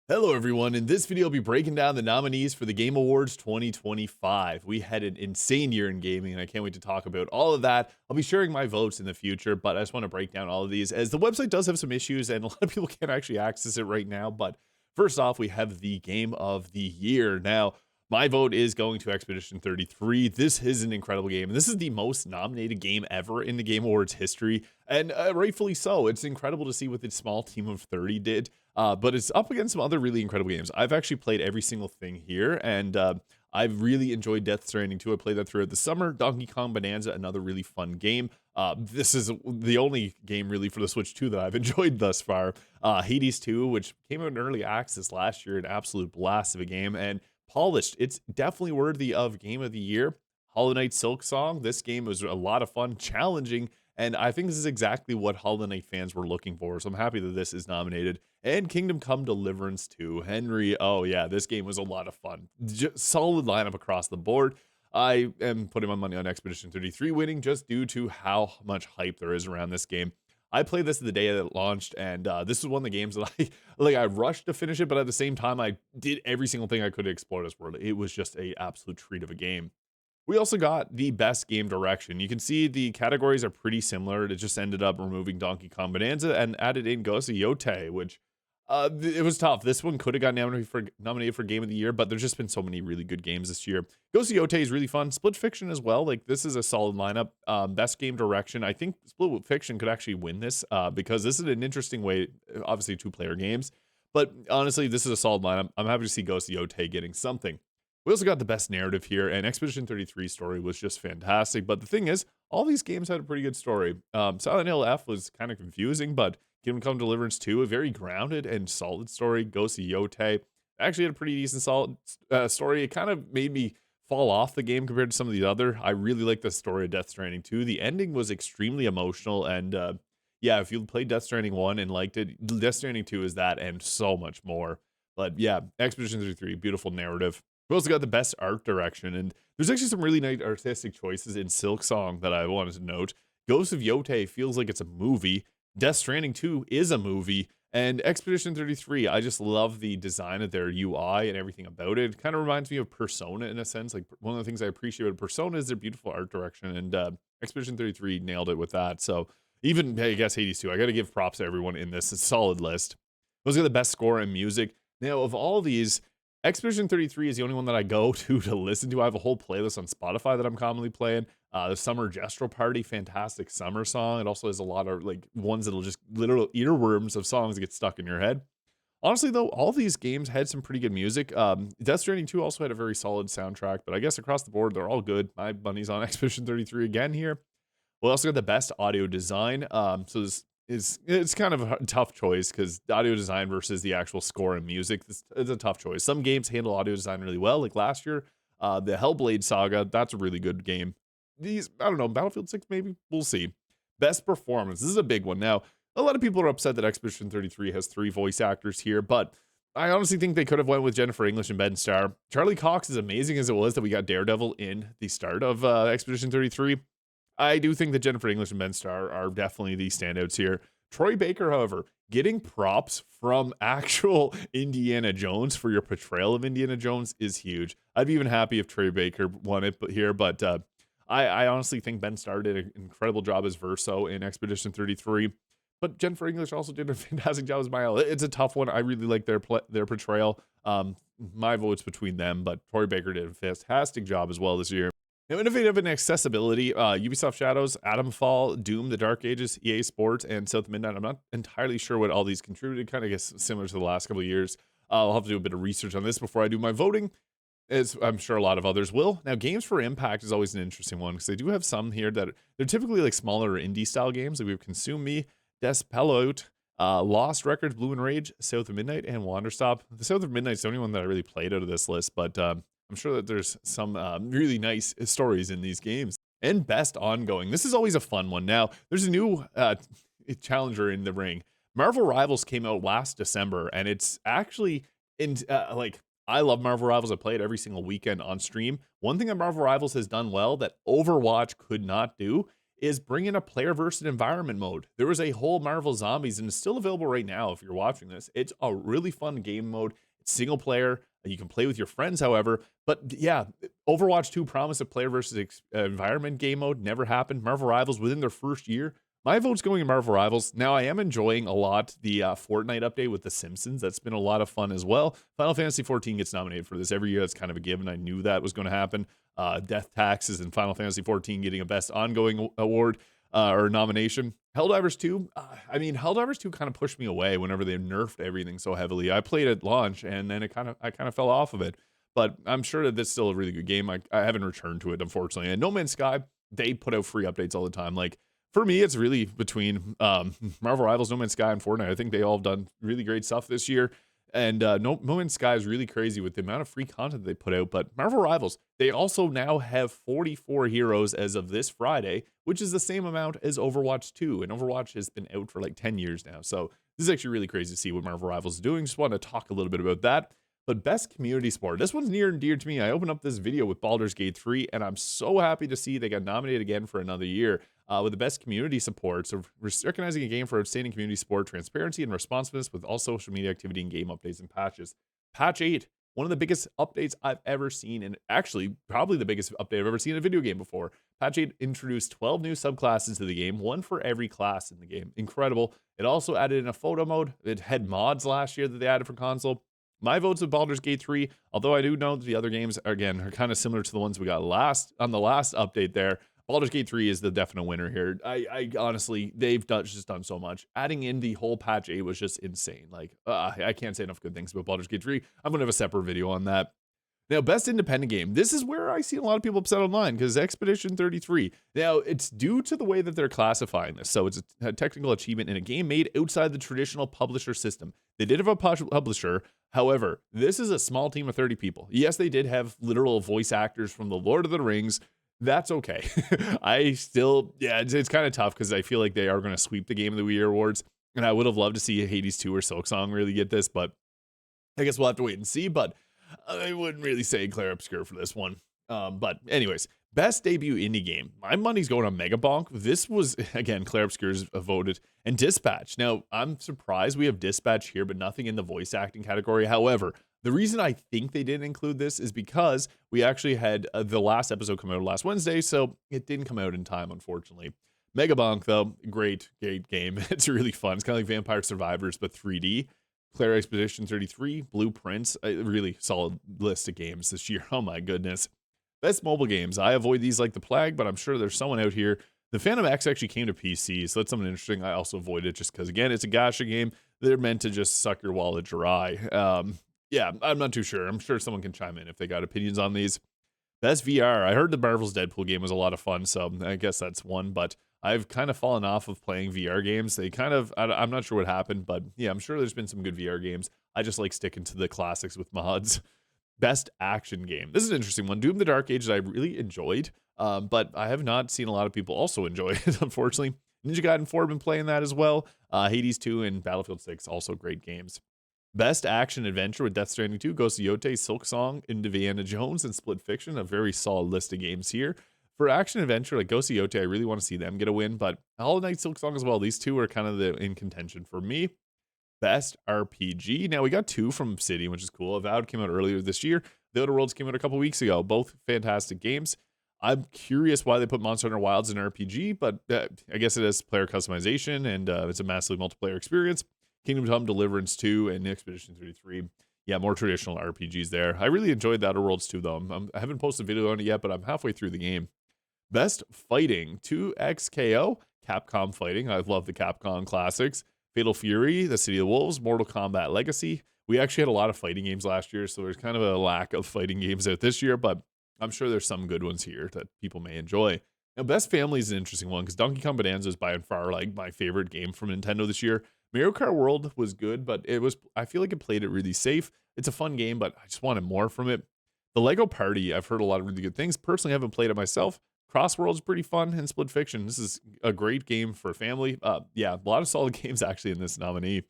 Hello everyone, in this video I'll be breaking down the nominees for the Game Awards 2025. We had an insane year in gaming and I can't wait to talk about all of that. I'll be sharing my votes in the future, but I just want to break down all of these as the website does have some issues and a lot of people can't actually access it right now. But first off, we have the Game of the Year. Now, my vote is going to Expedition 33. This is an incredible game, and this is the most nominated game ever in the Game Awards history, and rightfully so. It's incredible to see what the small team of 30 did. But it's up against some other really incredible games. I've actually played every single thing here, and I've really enjoyed Death Stranding 2. I played that throughout the summer. Donkey Kong Bonanza, another really fun game. This is the only game really for the Switch 2 that I've enjoyed thus far. Hades 2, which came out in early access last year, an absolute blast of a game, and polished. It's definitely worthy of Game of the Year. Hollow Knight Silk Song, this game was a lot of fun, challenging, and I think this is exactly what Hollow Knight fans were looking for, so I'm happy that this is nominated. And Kingdom Come Deliverance 2. Henry, oh yeah, this game was a lot of fun. Solid lineup across the board. I am putting my money on Expedition 33 winning just due to how much hype there is around this game. I played this the day that it launched, and this is one of the games that I rushed to finish it, but at the same time, I did every single thing I could to explore this world. It was just a absolute treat of a game. We also got the best game direction. You can see the categories are pretty similar. It just ended up removing Donkey Kong Bonanza and added in Ghost of Yote, which it was tough. This one could have got nominated for Game of the Year, but there's just been so many really good games this year. Ghost of Yote is really fun. Split Fiction as well. Like, this is a solid lineup. Best game direction. I think Split Fiction could actually win this because this is an interesting way, obviously two-player games. But honestly, this is a solid lineup. I'm happy to see Ghost of Yote getting something. We also got the best narrative here, and Expedition 33 story was just fantastic. But the thing is, all these games had a pretty good story. Silent Hill F was kind of confusing, but Kingdom Come Deliverance 2, a very grounded and solid story. Ghost of Yote actually had a pretty decent solid story. It kind of made me fall off the game compared to some of the other. I really like the story of Death Stranding 2. The ending was extremely emotional, and yeah, if you played Death Stranding 1 and liked it, Death Stranding 2 is that and so much more. But yeah, Expedition 33, beautiful narrative. We also got the best art direction, and there's actually some really nice artistic choices in Silk Song that I wanted to note. Ghost of Yote feels like it's a movie. Death Stranding 2 is a movie, and Expedition 33, I just love the design of their UI and everything about it. It kind of reminds me of Persona in a sense. Like, one of the things I appreciate about Persona is their beautiful art direction, and Expedition 33 nailed it with that. So even, hey, I guess Hades 2, I got to give props to everyone in this. It's a solid list. Those are the best score and music. Now, of all these, Expedition 33 is the only one that I go to listen to. I have a whole playlist on Spotify that I'm commonly playing. The Summer Gestural Party, fantastic summer song. It also has a lot of like ones that'll just literal earworms of songs that get stuck in your head. Honestly, though, all these games had some pretty good music. Death Stranding 2 also had a very solid soundtrack, but I guess across the board, they're all good. My money's on Expedition 33 again here. We also got the best audio design. So this it's kind of a tough choice because audio design versus the actual score and music, it's a tough choice. Some games handle audio design really well, like last year, the Hellblade Saga, that's a really good game. These, I don't know, Battlefield 6 maybe? We'll see. Best performance, this is a big one. Now, a lot of people are upset that Expedition 33 has 3 voice actors here, but I honestly think they could have went with Jennifer English and Ben Starr. Charlie Cox, as amazing as it was that we got Daredevil in the start of Expedition 33, I do think that Jennifer English and Ben Starr are definitely the standouts here. Troy Baker, however, getting props from actual Indiana Jones for your portrayal of Indiana Jones is huge. I'd be even happy if Troy Baker won it but I honestly think Ben Starr did an incredible job as Verso in Expedition 33. But Jennifer English also did a fantastic job as Mile. It's a tough one. I really like their portrayal. My vote's between them, but Troy Baker did a fantastic job as well this year. Now, innovative in accessibility, Ubisoft Shadows, Atomfall, Doom, The Dark Ages, EA Sports, and South of Midnight. I'm not entirely sure what all these contributed, kind of guess similar to the last couple of years. I'll have to do a bit of research on this before I do my voting, as I'm sure a lot of others will. Now, Games for Impact is always an interesting one, because they do have some here that they're typically like smaller indie-style games. Like we have Consume Me, Despelot, Lost Records, Blue and Rage, South of Midnight, and Wanderstop. The South of Midnight's the only one that I really played out of this list, but I'm sure that there's some really nice stories in these games. And best ongoing. This is always a fun one. Now, there's a new challenger in the ring. Marvel Rivals came out last December, and it's actually in like, I love Marvel Rivals. I play it every single weekend on stream. One thing that Marvel Rivals has done well that Overwatch could not do is bringing a player versus environment mode. There was a whole Marvel Zombies, and it's still available right now if you're watching this. It's a really fun game mode. It's single player. You can play with your friends, however. But yeah, Overwatch 2 promised a player versus environment game mode. Never happened. Marvel Rivals within their first year. My vote's going in Marvel Rivals. Now, I am enjoying a lot the Fortnite update with The Simpsons. That's been a lot of fun as well. Final Fantasy 14 gets nominated for this every year. That's kind of a given. I knew that was going to happen. Death Taxes and Final Fantasy 14 getting a Best Ongoing award or nomination. Helldivers 2, I mean, Helldivers 2 kind of pushed me away whenever they nerfed everything so heavily. I played at launch, and then I kind of fell off of it. But I'm sure that this is still a really good game. I haven't returned to it, unfortunately. And No Man's Sky, they put out free updates all the time. Like, for me, it's really between Marvel Rivals, No Man's Sky, and Fortnite. I think they all have done really great stuff this year. And no Man's Sky is really crazy with the amount of free content they put out. But Marvel Rivals, they also now have 44 heroes as of this Friday, which is the same amount as Overwatch 2. And Overwatch has been out for like 10 years now. So this is actually really crazy to see what Marvel Rivals is doing. Just want to talk a little bit about that. But best community sport. This one's near and dear to me. I opened up this video with Baldur's Gate 3, and I'm so happy to see they got nominated again for another year with the best community support. So recognizing a game for outstanding community support, transparency, and responsiveness with all social media activity and game updates and patches. Patch 8, one of the biggest updates I've ever seen, and actually probably the biggest update I've ever seen in a video game before. Patch 8 introduced 12 new subclasses to the game, one for every class in the game. Incredible. It also added in a photo mode. It had mods last year that they added for console. My vote's with Baldur's Gate 3, although I do know that the other games, again, are kind of similar to the ones we got on the last update there. Baldur's Gate 3 is the definite winner here. I honestly, they've just done so much. Adding in the whole patch 8 was just insane. Like, I can't say enough good things about Baldur's Gate 3. I'm going to have a separate video on that. Now, best independent game. This is where I see a lot of people upset online because Expedition 33. Now, it's due to the way that they're classifying this. So it's a technical achievement in a game made outside the traditional publisher system. They did have a publisher. However, this is a small team of 30 people. Yes, they did have literal voice actors from The Lord of the Rings. That's okay. It's kind of tough because I feel like they are going to sweep the Game of the Year awards. And I would have loved to see Hades 2 or Silksong really get this, but I guess we'll have to wait and see. But I wouldn't really say Claire Obscure for this one. But anyways, best debut indie game. My money's going on Mega Bonk. This was, again, Claire Obscure's voted. And Dispatch. Now, I'm surprised we have Dispatch here, but nothing in the voice acting category. However, the reason I think they didn't include this is because we actually had the last episode come out last Wednesday, so it didn't come out in time, unfortunately. Mega Bonk, though, great game. It's really fun. It's kind of like Vampire Survivors, but 3D. Claire Expedition 33, Blueprints, a really solid list of games this year. Oh my goodness. Best mobile games. I avoid these like the plague, but I'm sure there's someone out here. The Phantom X actually came to PC, so that's something interesting. I also avoid it just because, again, it's a gacha game. They're meant to just suck your wallet dry. Yeah, I'm not too sure. I'm sure someone can chime in if they got opinions on these. Best VR. I heard the Marvel's Deadpool game was a lot of fun, so I guess that's one, but I've kind of fallen off of playing VR games. I'm not sure what happened, but yeah, I'm sure there's been some good VR games. I just like sticking to the classics with mods. Best action game. This is an interesting one. Doom the Dark Ages I really enjoyed, but I have not seen a lot of people also enjoy it, unfortunately. Ninja Gaiden 4 been playing that as well. Hades 2 and Battlefield 6, also great games. Best action adventure with Death Stranding 2, Ghost of Yotei, Silksong, Indiana Jones, and Split Fiction. A very solid list of games here. For action adventure, like Ghost of Yotei, I really want to see them get a win, but Hollow Knight, Silksong as well. These two are kind of in contention for me. Best RPG. Now, we got two from Obsidian, which is cool. Avowed came out earlier this year. The Outer Worlds came out a couple weeks ago. Both fantastic games. I'm curious why they put Monster Hunter Wilds in RPG, but I guess it has player customization, and it's a massively multiplayer experience. Kingdom Come, Deliverance 2, and Expedition 33. Yeah, more traditional RPGs there. I really enjoyed the Outer Worlds 2, though. I haven't posted a video on it yet, but I'm halfway through the game. Best Fighting, 2XKO, Capcom Fighting. I love the Capcom classics. Fatal Fury, The City of Wolves, Mortal Kombat Legacy. We actually had a lot of fighting games last year, so there's kind of a lack of fighting games out this year, but I'm sure there's some good ones here that people may enjoy. Now, Best Family is an interesting one because Donkey Kong Bonanza is by far like my favorite game from Nintendo this year. Mario Kart World was good, but I feel like it played it really safe. It's a fun game, but I just wanted more from it. The Lego Party, I've heard a lot of really good things. Personally, I haven't played it myself. Crossworld's pretty fun, and Split Fiction. This is a great game for family. Yeah, a lot of solid games actually in this nominee.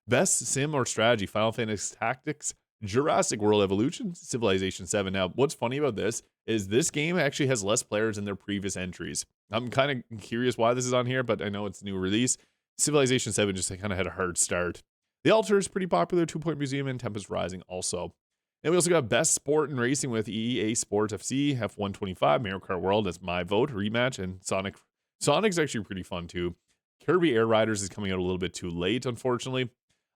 Best Sim or Strategy, Final Fantasy Tactics, Jurassic World Evolution, Civilization 7. Now, what's funny about this is this game actually has less players than their previous entries. I'm kind of curious why this is on here, but I know it's a new release. Civilization 7 just kind of had a hard start. The Altar is pretty popular, 2 Point Museum, and Tempest Rising also. And we also got Best Sport and Racing with EA Sports FC, F125, Mario Kart World, that's my vote, rematch, and Sonic. Sonic's actually pretty fun too. Kirby Air Riders is coming out a little bit too late, unfortunately.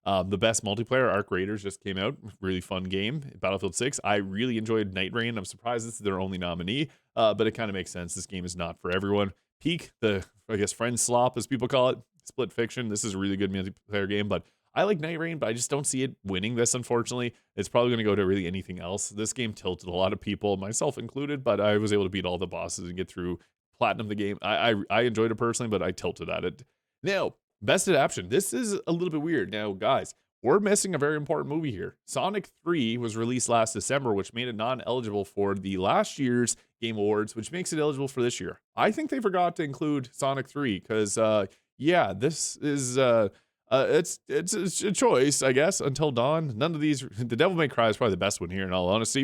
The best multiplayer, Arc Raiders, just came out. Really fun game. Battlefield 6. I really enjoyed Night Rain. I'm surprised this is their only nominee, but it kind of makes sense. This game is not for everyone. Peak, I guess, Friend Slop, as people call it. Split Fiction. This is a really good multiplayer game, but I like Night Rain, but I just don't see it winning this, unfortunately. It's probably going to go to really anything else. This game tilted a lot of people, myself included, but I was able to beat all the bosses and get through platinum the game. I enjoyed it personally, but I tilted at it. Now, best adaptation. This is a little bit weird. Now, guys, we're missing a very important movie here. Sonic 3 was released last December, which made it non-eligible for the last year's Game Awards, which makes it eligible for this year. I think they forgot to include Sonic 3 because, yeah, this is it's a choice, I guess. Until Dawn, none of these. The Devil May Cry is probably the best one here, in all honesty.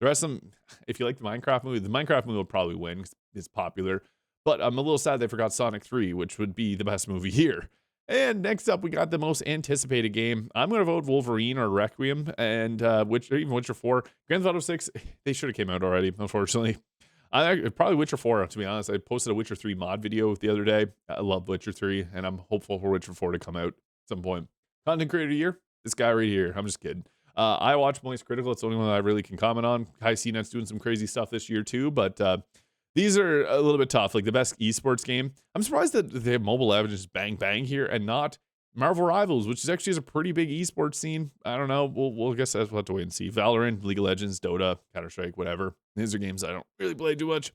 The rest of them, if you like the Minecraft movie will probably win because it's popular. But I'm a little sad they forgot Sonic 3, which would be the best movie here. And next up, we got the most anticipated game. I'm going to vote Wolverine or Requiem, and even Witcher 4. Grand Theft Auto 6, they should have came out already, unfortunately. Probably Witcher 4, to be honest. I posted a Witcher 3 mod video the other day. I love Witcher 3, and I'm hopeful for Witcher 4 to come out at some point. Content creator of the year? This guy right here. I'm just kidding. I watch Moist Critical. It's the only one that I really can comment on. Kai CNET's doing some crazy stuff this year, too, but these are a little bit tough. Like the best esports game. I'm surprised that they have Mobile Legends Bang Bang here and not Marvel Rivals, which is actually a pretty big esports scene. I don't know. We'll guess we'll have to wait and see. Valorant, League of Legends, Dota, Counter-Strike, whatever. These are games I don't really play too much.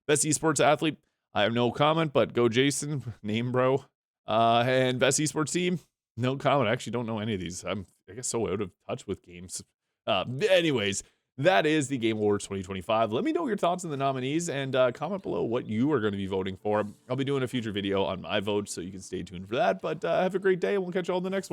Best esports athlete. I have no comment, but go Jason, name bro. And best esports team. No comment. I actually don't know any of these. I'm, I guess, so out of touch with games. Anyways, that is the Game Awards 2025. Let me know your thoughts on the nominees and comment below what you are going to be voting for. I'll be doing a future video on my vote, so you can stay tuned for that. But have a great day, and we'll catch you all in the next one.